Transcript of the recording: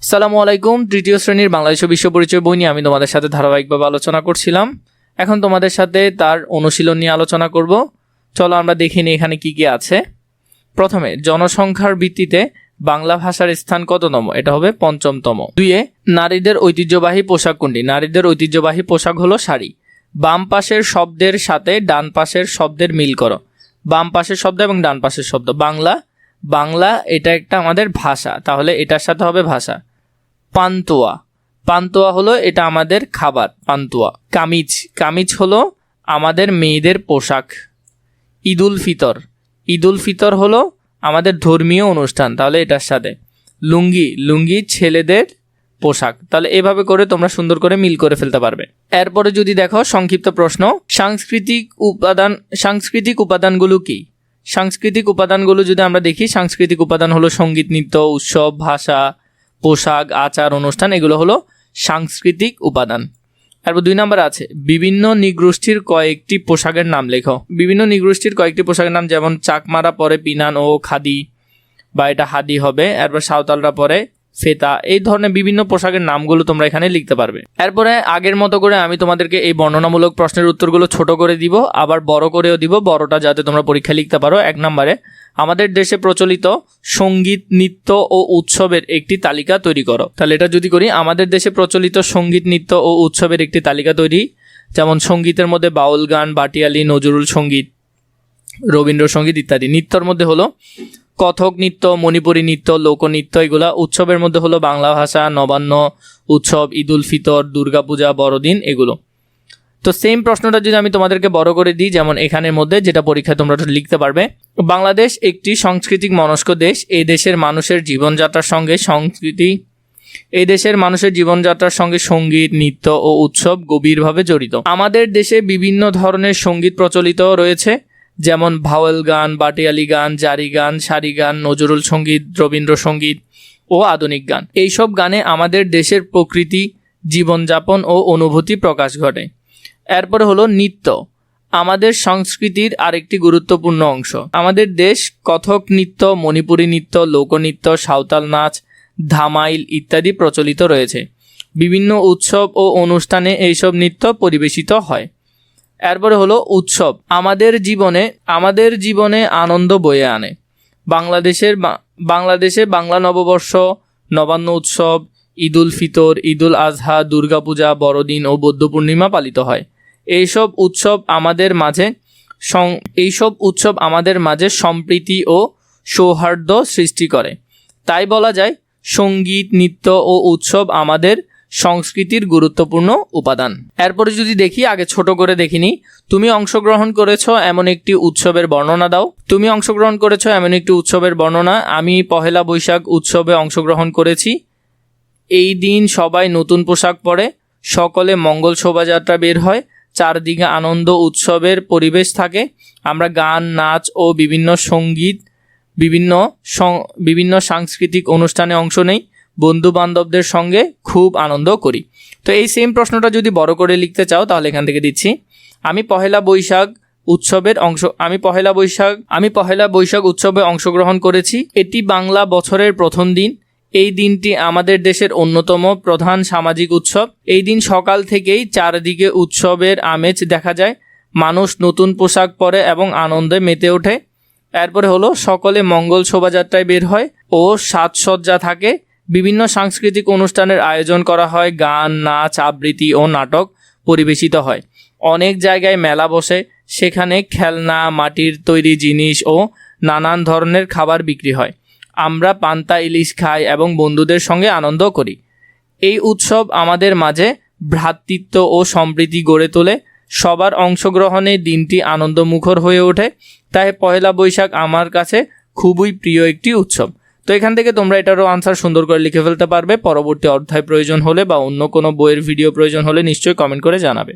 আসসালামু আলাইকুম। তৃতীয় শ্রেণীর বাংলাদেশ বিশ্ব পরিচয় বই নিয়ে আমি তোমাদের সাথে ধারাবাহিকভাবে আলোচনা করছিলাম। এখন তোমাদের সাথে তার অনুশীলন নিয়ে আলোচনা করব। চলো আমরা দেখে নিই এখানে কি কি আছে। প্রথমে জনসংখ্যার ভিত্তিতে বাংলা ভাষার স্থান কততম? এটা হবে ৫ম। ২ নারীদের ঐতিহ্যবাহী পোশাক কোনটি? নারীদের ঐতিহ্যবাহী পোশাক হলো শাড়ি। বাম পাশের শব্দের সাথে ডান পাশের শব্দের মিল করো। বাম পাশের শব্দ এবং ডান পাশের শব্দ। বাংলা এটা একটা আমাদের ভাষা, তাহলে এটার সাথে হবে ভাষা। পান্তুয়া হলো এটা আমাদের খাবার, পান্তুয়া। কামিজ হলো আমাদের মেয়েদের পোশাক। ঈদুল ফিতর হলো আমাদের ধর্মীয় অনুষ্ঠান, তাহলে এটার সাথে। লুঙ্গি ছেলেদের পোশাক। তাহলে এভাবে করে তোমরা সুন্দর করে মিল করে ফেলতে পারবে। এরপরে যদি দেখো সংক্ষিপ্ত প্রশ্ন, সাংস্কৃতিক উপাদানগুলো কি? সাংস্কৃতিক উপাদানগুলো যদি আমরা দেখি, সাংস্কৃতিক উপাদান হলো সঙ্গীত, নৃত্য, উৎসব, ভাষা, পোশাক, আচার, অনুষ্ঠান, এগুলো হলো সাংস্কৃতিক উপাদান। তারপর ২ নম্বর আছে বিভিন্ন নৃগোষ্ঠীর কয়েকটি পোশাকের নাম লেখো। বিভিন্ন নৃগোষ্ঠীর কয়েকটি পোশাকের নাম, যেমন চাকমারা পরে পিনান ও খাদি, বা এটা হাদি হবে। এরপর সাঁওতালরা পরে ফেতা। এই ধরনের বিভিন্ন পোশাকের নামগুলো তোমরা এখানে লিখতে পারবে। এরপরে আগের মতো করে আমি তোমাদেরকে এই বর্ণনামূলক প্রশ্নের উত্তরগুলো ছোট করে দিব, আবার বড় করেও দিব, বড়টা যাতে তোমরা পরীক্ষায় লিখতে পারো। ১ নম্বরে আমাদের দেশে প্রচলিত সঙ্গীত, নৃত্য ও উৎসবের একটি তালিকা তৈরি করো। তাহলে এটা যদি করি, আমাদের দেশে প্রচলিত সঙ্গীত, নৃত্য ও উৎসবের একটি তালিকা তৈরি। যেমন সঙ্গীতের মধ্যে বাউল গান, বাটিয়ালি, নজরুল সঙ্গীত, রবীন্দ্রসঙ্গীত ইত্যাদি। নৃত্যর মধ্যে হলো কথক নৃত্য, মণিপুরী নৃত্য, লোকনৃত্য এগুলা। উৎসবের মধ্যে হলো বাংলা ভাষা, নবান্ন উৎসব, ঈদুল ফিতর, দুর্গাপূজা, বড়দিন, এগুলো। তো সেম প্রশ্নটা যদি আমি তোমাদেরকে বড় করে দিই, যেমন এখানের মধ্যে যেটা পরীক্ষায় তোমরা লিখতে পারবে, বাংলাদেশ একটি সাংস্কৃতিক মনস্ক দেশ। এই দেশের মানুষের জীবনযাত্রার সঙ্গে সঙ্গীত, নৃত্য ও উৎসব গভীরভাবে জড়িত। আমাদের দেশে বিভিন্ন ধরনের সঙ্গীত প্রচলিত রয়েছে, যেমন ভাওয়াল গান, বাটিয়ালি গান, জারি গান, সারি গান, নজরুল সঙ্গীত, রবীন্দ্রসঙ্গীত ও আধুনিক গান। এইসব গানে আমাদের দেশের প্রকৃতি, জীবনযাপন ও অনুভূতি প্রকাশ ঘটে। এরপরে হলো নৃত্য, আমাদের সংস্কৃতির আরেকটি গুরুত্বপূর্ণ অংশ। আমাদের দেশ কথক নৃত্য, মণিপুরী নৃত্য, লোকনৃত্য, সাঁওতাল নাচ, ধামাইল ইত্যাদি প্রচলিত রয়েছে। বিভিন্ন উৎসব ও অনুষ্ঠানে এইসব নৃত্য পরিবেশিত হয়। এরপরে হলো উৎসব, আমাদের জীবনে আনন্দ বয়ে আনে। বাংলাদেশে বাংলা নববর্ষ, নবান্ন উৎসব, ঈদুল ফিতর, ঈদুল আজহা, দুর্গাপূজা, বড়দিন ও বৌদ্ধ পূর্ণিমা পালিত হয়। এইসব উৎসব আমাদের মাঝে সম্প্রীতি ও সৌহার্দ্য সৃষ্টি করে। তাই বলা যায় সঙ্গীত, নৃত্য ও উৎসব আমাদের সংস্কৃতির গুরুত্বপূর্ণ উপাদান। এরপরে যদি দেখি, আগে ছোট করে দেখিনি, তুমি অংশগ্রহণ করেছো এমন একটি উৎসবের বর্ণনা দাও। তুমি অংশগ্রহণ করেছো এমন একটি উৎসবের বর্ণনা। আমি পহেলা বৈশাখ উৎসবে অংশগ্রহণ করেছি। এই দিন সবাই নতুন পোশাক পরে, সকলে মঙ্গল শোভাযাত্রা বের হয়, চারদিকে আনন্দ উৎসবের পরিবেশ থাকে। আমরা গান, নাচ ও বিভিন্ন সাংস্কৃতিক অনুষ্ঠানে অংশ নেই, বন্ধু বান্ধবদের সঙ্গে খুব আনন্দ করি। তো এই সেম প্রশ্নটা যদি বড় করে লিখতে চাও, তাহলে এখান থেকে দিচ্ছি, আমি পহেলা বৈশাখ উৎসবে অংশগ্রহণ করেছি। এটি বাংলা বছরের প্রথম দিন। এই দিনটি আমাদের দেশের অন্যতম প্রধান সামাজিক উৎসব। এই দিন সকাল থেকেই চারদিকে উৎসবের আমেজ দেখা যায়। মানুষ নতুন পোশাক পরে এবং আনন্দে মেতে ওঠে। এরপরে হলো সকলে মঙ্গল শোভাযাত্রায় বের হয় ও সাজসজ্জা থাকে। বিভিন্ন সাংস্কৃতিক অনুষ্ঠানের আয়োজন করা হয়, গান, নাচ, আবৃত্তি ও নাটক পরিবেশিত হয়। অনেক জায়গায় মেলা বসে, সেখানে খেলনা, মাটির তৈরি জিনিস ও নানান ধরনের খাবার বিক্রি হয়। আমরা পান্তা ইলিশ খাই এবং বন্ধুদের সঙ্গে আনন্দ করি। এই উৎসব আমাদের মাঝে ভ্রাতৃত্ব ও সম্প্রীতি গড়ে তোলে। সবার অংশগ্রহণে দিনটি আনন্দমুখর হয়ে ওঠে। তাই পহেলা বৈশাখ আমার কাছে খুবই প্রিয় একটি উৎসব। তো এখান থেকে তোমরা এটারও আনসার সুন্দর করে লিখে ফেলতে পারবে। পরবর্তী অধ্যায় প্রয়োজন হলে বা অন্য কোনো বইয়ের ভিডিও প্রয়োজন হলে নিশ্চয়ই কমেন্ট করে জানাবে।